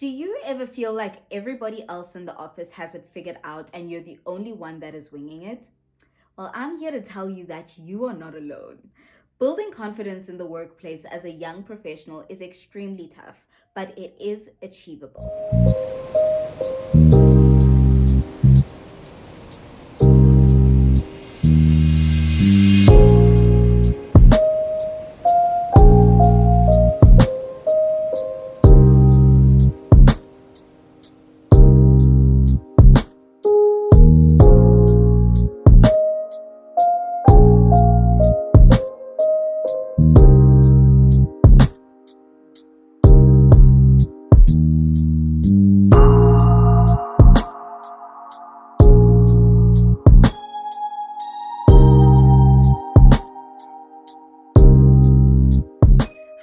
Do you ever feel like everybody else in the office has it figured out and you're the only one that is winging it? Well, I'm here to tell you that you are not alone. Building confidence in the workplace as a young professional is extremely tough, but it is achievable.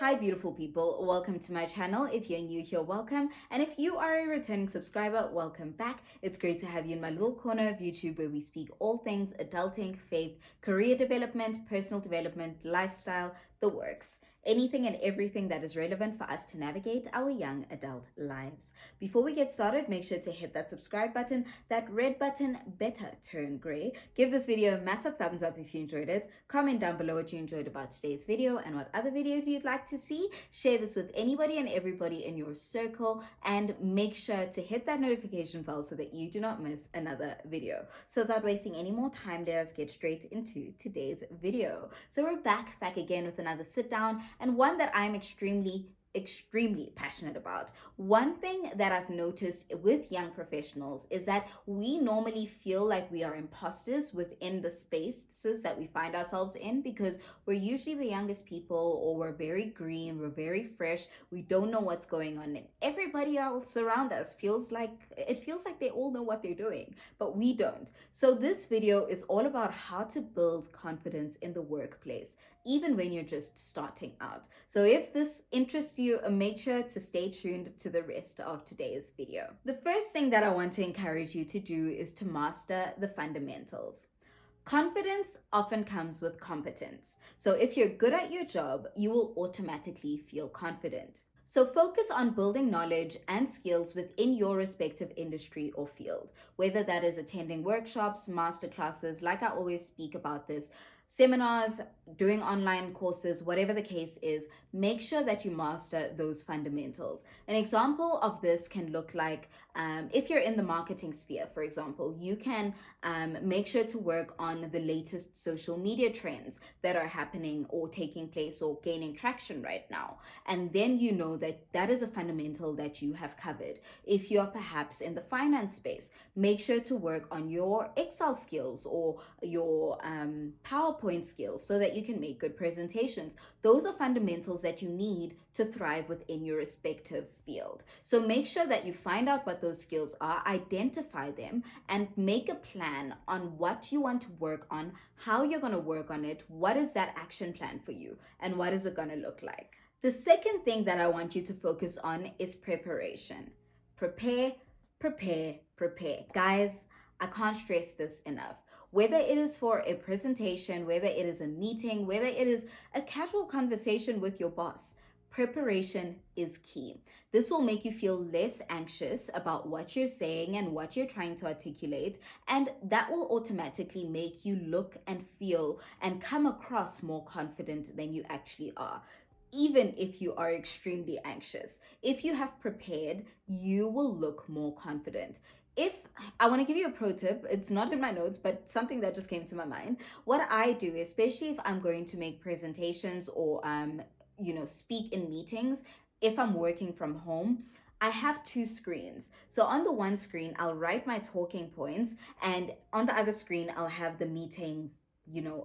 Hi, beautiful people. Welcome to my channel. If you're new here, welcome. And if you are a returning subscriber, welcome back. It's great to have you in my little corner of YouTube where we speak all things adulting, faith, career development, personal development, lifestyle, the works. Anything and everything that is relevant for us to navigate our young adult lives. Before we get started, make sure to hit that subscribe button. That red button better turn gray. Give this video a massive thumbs up if you enjoyed it. Comment down below what you enjoyed about today's video and what other videos you'd like to see. Share this with anybody and everybody in your circle, and make sure to hit that notification bell so that you do not miss another video. So without wasting any more time, let us get straight into today's video. So we're back again with another sit down, and one that I'm extremely passionate about. One thing that I've noticed with young professionals is that we normally feel like we are imposters within the spaces that we find ourselves in, because we're usually the youngest people, or we're very green, we're very fresh, we don't know what's going on, and everybody else around us feels like they all know what they're doing, but we don't. So this video is all about how to build confidence in the workplace, even when you're just starting out. So if this interests you, make sure to stay tuned to the rest of today's video. The first thing that I want to encourage you to do is to master the fundamentals. Confidence often comes with competence. So if you're good at your job, you will automatically feel confident. So focus on building knowledge and skills within your respective industry or field, whether that is attending workshops, masterclasses, like I always speak about this, seminars, doing online courses, whatever the case is, make sure that you master those fundamentals. An example of this can look like if you're in the marketing sphere, for example, you can make sure to work on the latest social media trends that are happening or taking place or gaining traction right now. And then you know that that is a fundamental that you have covered. If you're perhaps in the finance space, make sure to work on your Excel skills or your PowerPoint skills so that you can make good presentations. Those are fundamentals that you need to thrive within your respective field. So make sure that you find out what those skills are, identify them, and make a plan on what you want to work on, how you're going to work on it, what is that action plan for you, and what is it going to look like. The second thing that I want you to focus on is preparation. Prepare, prepare, prepare. Guys, I can't stress this enough. Whether it is for a presentation, whether it is a meeting, whether it is a casual conversation with your boss, preparation is key. This will make you feel less anxious about what you're saying and what you're trying to articulate, and that will automatically make you look and feel and come across more confident than you actually are. Even if you are extremely anxious, if you have prepared, you will look more confident. If I want to give you a pro tip, it's not in my notes, but something that just came to my mind. What I do, especially if I'm going to make presentations or speak in meetings, if I'm working from home, I have two screens. So on the one screen, I'll write my talking points, and on the other screen, I'll have the meeting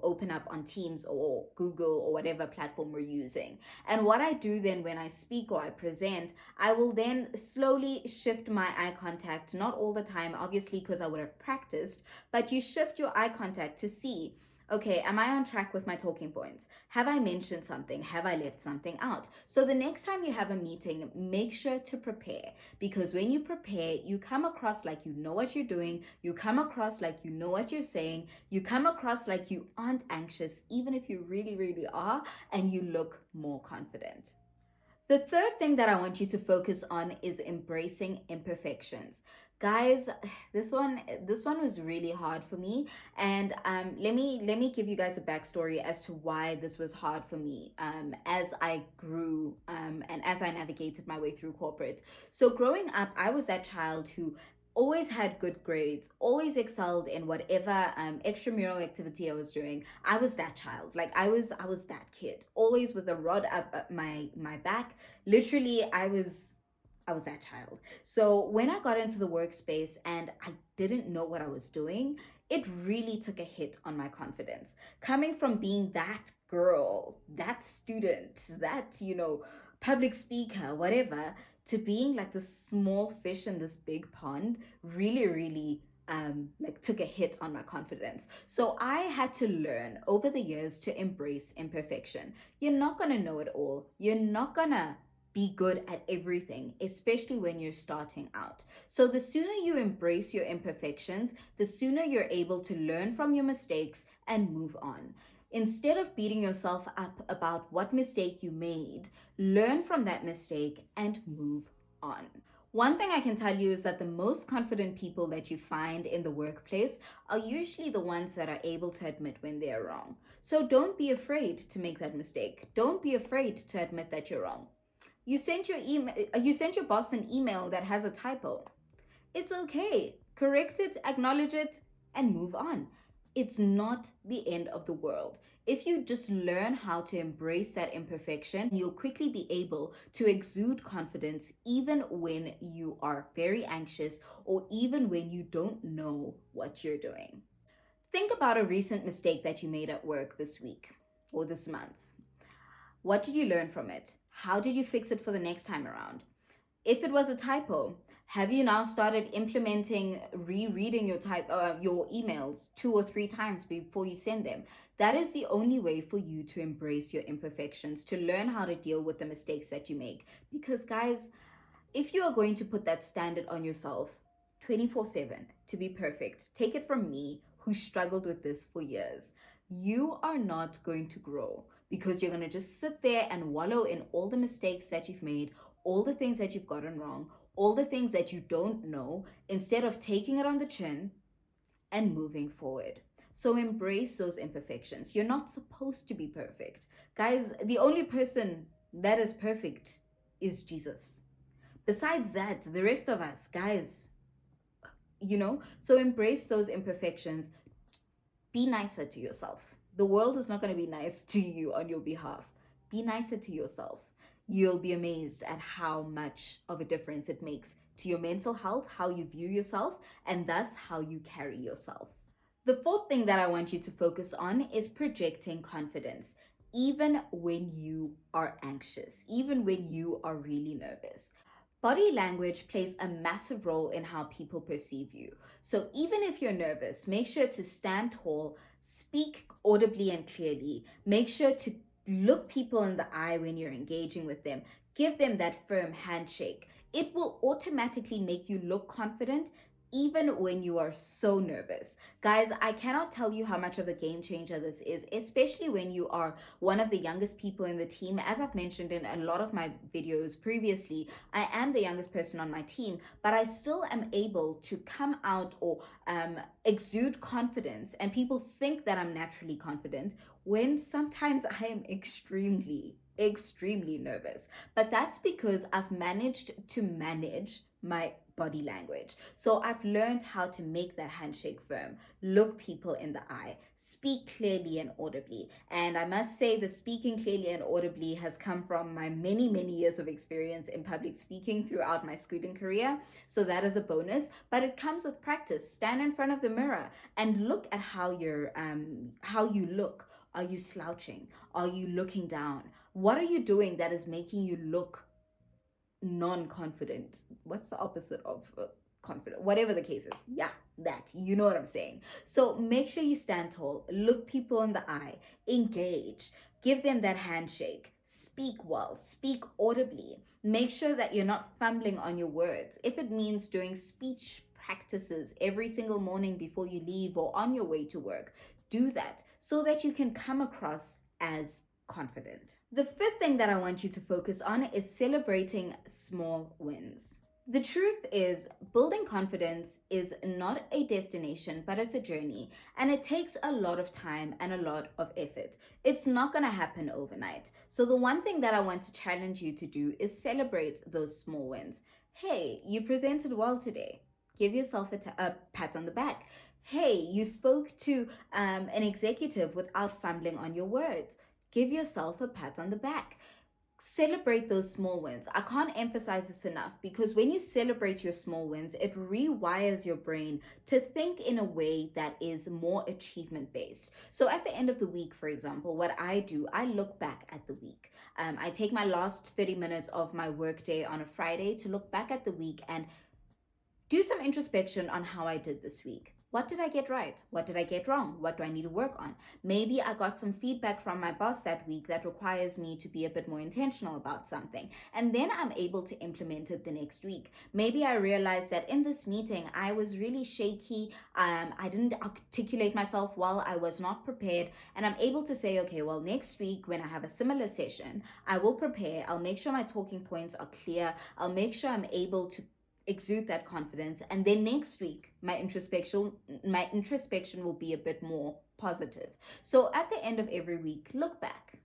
open up on Teams or Google or whatever platform we're using. And what I do then when I speak or I present, I will then slowly shift my eye contact, not all the time, obviously, because I would have practiced, but you shift your eye contact to see, okay, am I on track with my talking points? Have I mentioned something? Have I left something out? So the next time you have a meeting, make sure to prepare, because when you prepare, you come across like you know what you're doing, you come across like you know what you're saying, you come across like you aren't anxious, even if you really, really are, and you look more confident. The third thing that I want you to focus on is embracing imperfections. Guys, this one was really hard for me, and let me give you guys a backstory as to why this was hard for me as I grew and as I navigated my way through corporate. So growing up, I was that child who always had good grades, always excelled in whatever extramural activity I was doing. I was that child. Like I was that kid, always with a rod up my back. Literally, I was that child. So when I got into the workspace and I didn't know what I was doing, it really took a hit on my confidence. Coming from being that girl, that student, that, public speaker, whatever, to being like this small fish in this big pond really, really like took a hit on my confidence. So I had to learn over the years to embrace imperfection. You're not gonna know it all. You're not gonna be good at everything, especially when you're starting out. So the sooner you embrace your imperfections, the sooner you're able to learn from your mistakes and move on. Instead of beating yourself up about what mistake you made, learn from that mistake and move on. One thing I can tell you is that the most confident people that you find in the workplace are usually the ones that are able to admit when they're wrong. So don't be afraid to make that mistake. Don't be afraid to admit that you're wrong. You sent your boss an email that has a typo. It's okay. Correct it, acknowledge it, and move on. It's not the end of the world. If you just learn how to embrace that imperfection, you'll quickly be able to exude confidence even when you are very anxious or even when you don't know what you're doing. Think about a recent mistake that you made at work this week or this month. What did you learn from it? How did you fix it for the next time around? If it was a typo, have you now started implementing rereading your emails 2 or 3 times before you send them? That is the only way for you to embrace your imperfections, to learn how to deal with the mistakes that you make. Because guys, if you are going to put that standard on yourself 24/7 to be perfect, take it from me who struggled with this for years. You are not going to grow because you're going to just sit there and wallow in all the mistakes that you've made, all the things that you've gotten wrong, all the things that you don't know, instead of taking it on the chin and moving forward. So embrace those imperfections. You're not supposed to be perfect. Guys, the only person that is perfect is Jesus. Besides that, the rest of us, guys, so embrace those imperfections. Be nicer to yourself. The world is not going to be nice to you on your behalf. Be nicer to yourself. You'll be amazed at how much of a difference it makes to your mental health, how you view yourself, and thus how you carry yourself. The fourth thing that I want you to focus on is projecting confidence, even when you are anxious, even when you are really nervous. Body language plays a massive role in how people perceive you. So even if you're nervous, make sure to stand tall, speak audibly and clearly, make sure to look people in the eye when you're engaging with them, give them that firm handshake. It will automatically make you look confident even when you are so nervous. Guys, I cannot tell you how much of a game changer this is, especially when you are one of the youngest people in the team. As I've mentioned in a lot of my videos previously, I am the youngest person on my team, but I still am able to come out or exude confidence, and people think that I'm naturally confident when sometimes I am extremely nervous. But that's because I've managed to manage my body language. So I've learned how to make that handshake firm, look people in the eye, speak clearly and audibly. And I must say, the speaking clearly and audibly has come from my many, many years of experience in public speaking throughout my schooling career. So that is a bonus, but it comes with practice. Stand in front of the mirror and look at how you look. Are you slouching? Are you looking down? What are you doing that is making you look non-confident? What's the opposite of confident? Whatever the case is, yeah, that, you know what I'm saying. So make sure you stand tall, look people in the eye, engage, give them that handshake, speak well, speak audibly, make sure that you're not fumbling on your words. If it means doing speech practices every single morning before you leave or on your way to work, do that so that you can come across as confident. The fifth thing that I want you to focus on is celebrating small wins. The truth is, building confidence is not a destination, but it's a journey, and it takes a lot of time and a lot of effort. It's not going to happen overnight. So, the one thing that I want to challenge you to do is celebrate those small wins. Hey, you presented well today. Give yourself a pat on the back. Hey, you spoke to an executive without fumbling on your words. Give yourself a pat on the back. Celebrate those small wins. I can't emphasize this enough, because when you celebrate your small wins, it rewires your brain to think in a way that is more achievement based. So at the end of the week, for example, what I do, I look back at the week. I take my last 30 minutes of my workday on a Friday to look back at the week and do some introspection on how I did this week. What did I get right? What did I get wrong? What do I need to work on? Maybe I got some feedback from my boss that week that requires me to be a bit more intentional about something. And then I'm able to implement it the next week. Maybe I realized that in this meeting, I was really shaky. I didn't articulate myself well. I was not prepared. And I'm able to say, okay, well, next week when I have a similar session, I will prepare. I'll make sure my talking points are clear. I'll make sure I'm able to exude that confidence, and then next week my introspection will be a bit more positive. So at the end of every week, look back.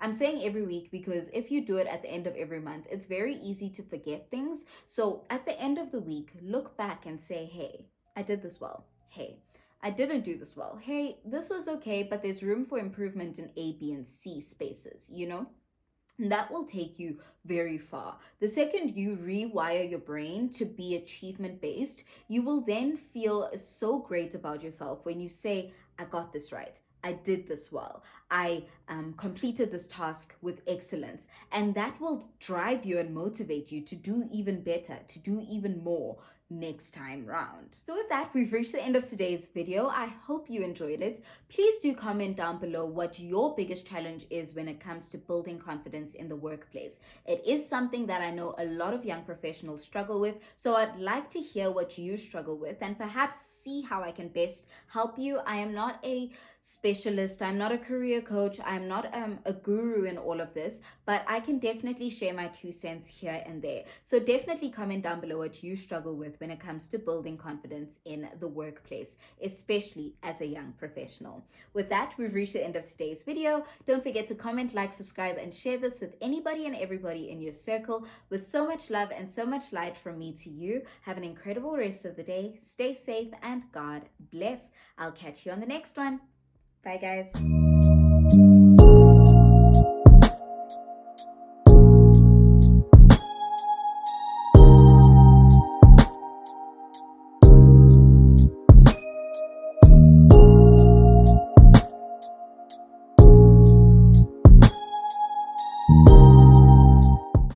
I'm saying every week because if you do it at the end of every month, it's very easy to forget things. So at the end of the week, look back and say, hey, I did this well. Hey, I didn't do this well. Hey, this was okay, but there's room for improvement in A, B, and C spaces, you know? That will take you very far. The second you rewire your brain to be achievement based, you will then feel so great about yourself when you say, I got this right. I did this well. I completed this task with excellence. And that will drive you and motivate you to do even better, to do even more next time round. So with that, we've reached the end of today's video. I hope you enjoyed it. Please do comment down below what your biggest challenge is when it comes to building confidence in the workplace. It is something that I know a lot of young professionals struggle with, so I'd like to hear what you struggle with and perhaps see how I can best help you. I am not a specialist, I'm not a career coach, I'm not a guru in all of this, but I can definitely share my 2 cents here and there. So definitely comment down below what you struggle with when it comes to building confidence in the workplace, especially as a young professional. With that, we've reached the end of today's video. Don't forget to comment, like, subscribe, and share this with anybody and everybody in your circle. With so much love and so much light from me to you, have an incredible rest of the day. Stay safe and God bless. I'll catch you on the next one. Bye, guys.